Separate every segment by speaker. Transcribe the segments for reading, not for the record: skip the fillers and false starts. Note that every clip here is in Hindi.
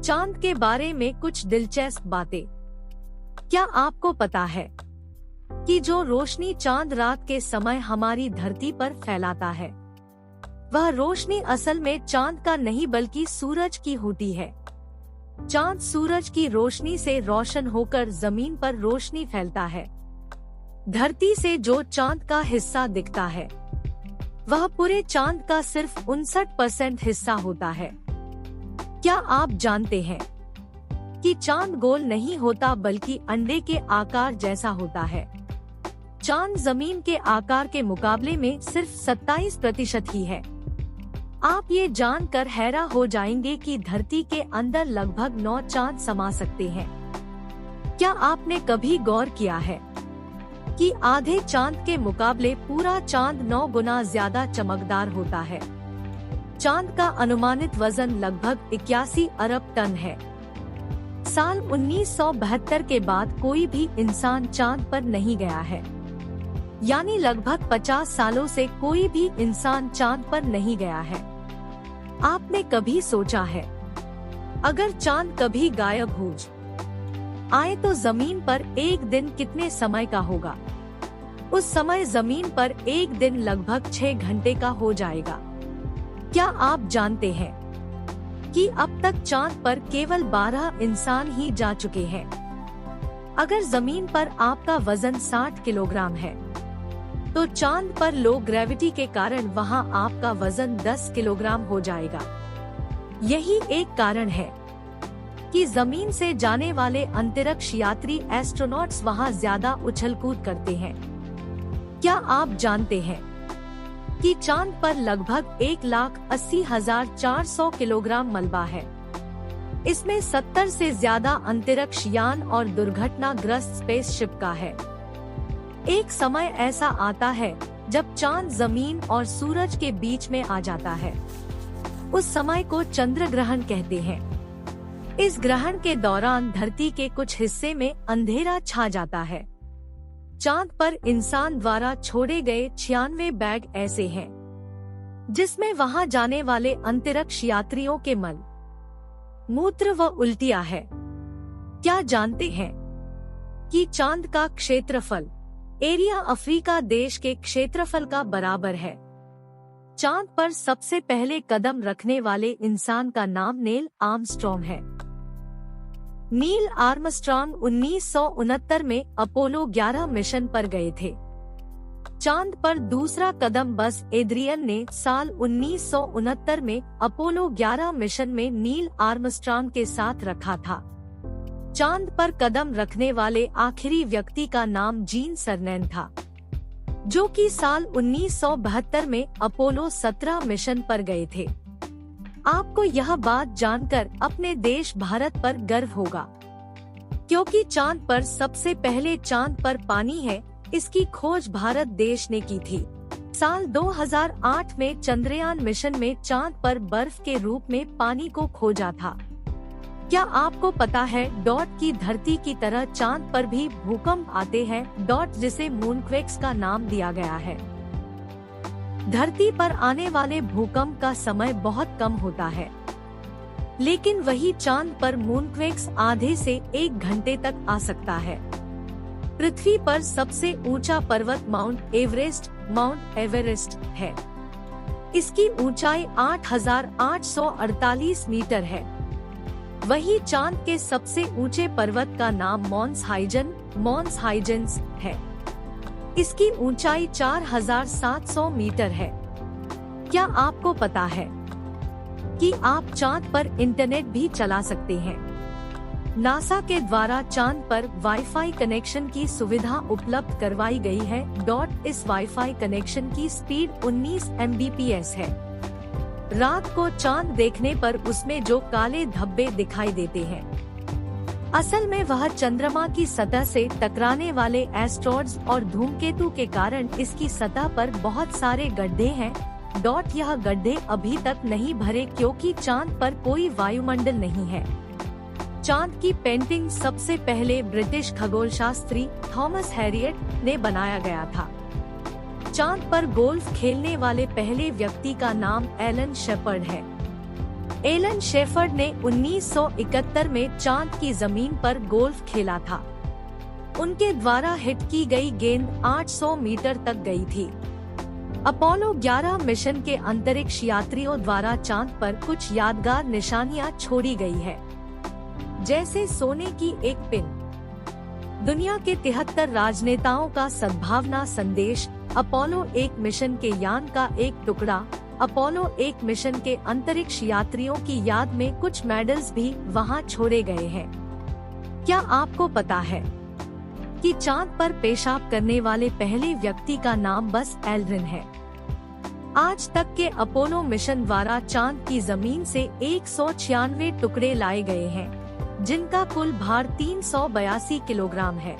Speaker 1: चांद के बारे में कुछ दिलचस्प बातें। क्या आपको पता है कि जो रोशनी चांद रात के समय हमारी धरती पर फैलाता है, वह रोशनी असल में चांद का नहीं बल्कि सूरज की होती है। चांद सूरज की रोशनी से रोशन होकर जमीन पर रोशनी फैलता है। धरती से जो चांद का हिस्सा दिखता है, वह पूरे चांद का सिर्फ 59% हिस्सा होता है। क्या आप जानते हैं कि चांद गोल नहीं होता बल्कि अंडे के आकार जैसा होता है? चांद जमीन के आकार के मुकाबले में सिर्फ 27% ही है। आप ये जानकर हैरान हो जाएंगे कि धरती के अंदर लगभग 9 चांद समा सकते हैं। क्या आपने कभी गौर किया है कि आधे चांद के मुकाबले पूरा चांद 9 गुना ज्यादा चमकदार होता है? चांद का अनुमानित वजन लगभग 81 अरब टन है। साल 1972 के बाद कोई भी इंसान चांद पर नहीं गया है, यानी लगभग 50 सालों से कोई भी इंसान चांद पर नहीं गया है। आपने कभी सोचा है, अगर चांद कभी गायब हो आए तो जमीन पर एक दिन कितने समय का होगा? उस समय जमीन पर एक दिन लगभग 6 घंटे का हो जाएगा। क्या आप जानते हैं कि अब तक चांद पर केवल 12 इंसान ही जा चुके हैं? अगर जमीन पर आपका वजन 60 किलोग्राम है, तो चांद पर लो ग्रेविटी के कारण वहां आपका वजन 10 किलोग्राम हो जाएगा। यही एक कारण है कि जमीन से जाने वाले अंतरिक्ष यात्री एस्ट्रोनॉट्स वहां ज्यादा उछल-कूद करते हैं। क्या आप जानते हैं कि चांद पर लगभग 1,80,400 किलोग्राम मलबा है? इसमें 70 से ज्यादा अंतरिक्ष यान और दुर्घटनाग्रस्त स्पेसशिप का है। एक समय ऐसा आता है जब चांद जमीन और सूरज के बीच में आ जाता है। उस समय को चंद्र ग्रहण कहते हैं। इस ग्रहण के दौरान धरती के कुछ हिस्से में अंधेरा छा जाता है। चांद पर इंसान द्वारा छोड़े गए 96 बैग ऐसे हैं जिसमें वहां जाने वाले अंतरिक्ष यात्रियों के मल, मूत्र व उल्टियां है। क्या जानते हैं कि चांद का क्षेत्रफल एरिया अफ्रीका देश के क्षेत्रफल का बराबर है? चांद पर सबसे पहले कदम रखने वाले इंसान का नाम नील आर्मस्ट्रॉन्ग है। नील आर्मस्ट्रॉन्ग 1969 में अपोलो 11 मिशन पर गए थे। चांद पर दूसरा कदम बस एड्रियन ने साल 1969 में अपोलो 11 मिशन में नील आर्मस्ट्रॉन्ग के साथ रखा था। चांद पर कदम रखने वाले आखिरी व्यक्ति का नाम जीन सरनैन था, जो कि साल 1972 में अपोलो 17 मिशन पर गए थे। आपको यह बात जानकर अपने देश भारत पर गर्व होगा, क्योंकि चांद पर सबसे पहले चांद पर पानी है, इसकी खोज भारत देश ने की थी। साल 2008 में चंद्रयान मिशन में चांद पर बर्फ के रूप में पानी को खोजा था। क्या आपको पता है डॉट की धरती की तरह चांद पर भी भूकंप आते हैं? डॉट जिसे मूनक्वेक्स का नाम दिया गया है। धरती पर आने वाले भूकंप का समय बहुत कम होता है, लेकिन वही चांद पर मूनक्वेक्स आधे से 1 घंटे तक आ सकता है। पृथ्वी पर सबसे ऊंचा पर्वत माउंट एवरेस्ट है। इसकी ऊंचाई 8,848 मीटर है। वही चांद के सबसे ऊंचे पर्वत का नाम मॉन्स हाइजेंस है। इसकी ऊंचाई 4,700 मीटर है। क्या आपको पता है कि आप चांद पर इंटरनेट भी चला सकते हैं? नासा के द्वारा चांद पर वाईफाई कनेक्शन की सुविधा उपलब्ध करवाई गई है। डॉट इस वाईफाई कनेक्शन की स्पीड 19 Mbps है। रात को चांद देखने पर उसमें जो काले धब्बे दिखाई देते हैं, असल में वह चंद्रमा की सतह से टकराने वाले एस्ट्रॉइड्स और धूमकेतु के कारण इसकी सतह पर बहुत सारे गड्ढे हैं। डॉट यह गड्ढे अभी तक नहीं भरे क्योंकि चांद पर कोई वायुमंडल नहीं है। चांद की पेंटिंग सबसे पहले ब्रिटिश खगोलशास्त्री थॉमस हैरियट ने बनाया गया था। चांद पर गोल्फ खेलने वाले पहले व्यक्ति का नाम एलन शेपर्ड है। एलन शेफर्ड ने 1971 में चांद की जमीन पर गोल्फ खेला था। उनके द्वारा हिट की गई गेंद 800 मीटर तक गई थी। अपोलो 11 मिशन के अंतरिक्ष यात्रियों द्वारा चांद पर कुछ यादगार निशानियां छोड़ी गई है, जैसे सोने की एक पिन, दुनिया के 73 राजनेताओं का सद्भावना संदेश, अपोलो 1 मिशन के यान का एक टुकड़ा। अपोलो 1 मिशन के अंतरिक्ष यात्रियों की याद में कुछ मेडल्स भी वहां छोड़े गए हैं। क्या आपको पता है कि चांद पर पेशाब करने वाले पहले व्यक्ति का नाम बस एल्ड्रिन है? आज तक के अपोलो मिशन द्वारा चांद की जमीन से 196 टुकड़े लाए गए हैं, जिनका कुल भार 382 किलोग्राम है।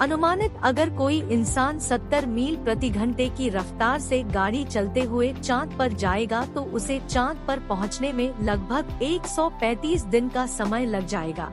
Speaker 1: अनुमानित अगर कोई इंसान 70 मील प्रति घंटे की रफ्तार से गाड़ी चलते हुए चांद पर जाएगा तो उसे चांद पर पहुंचने में लगभग 135 दिन का समय लग जाएगा।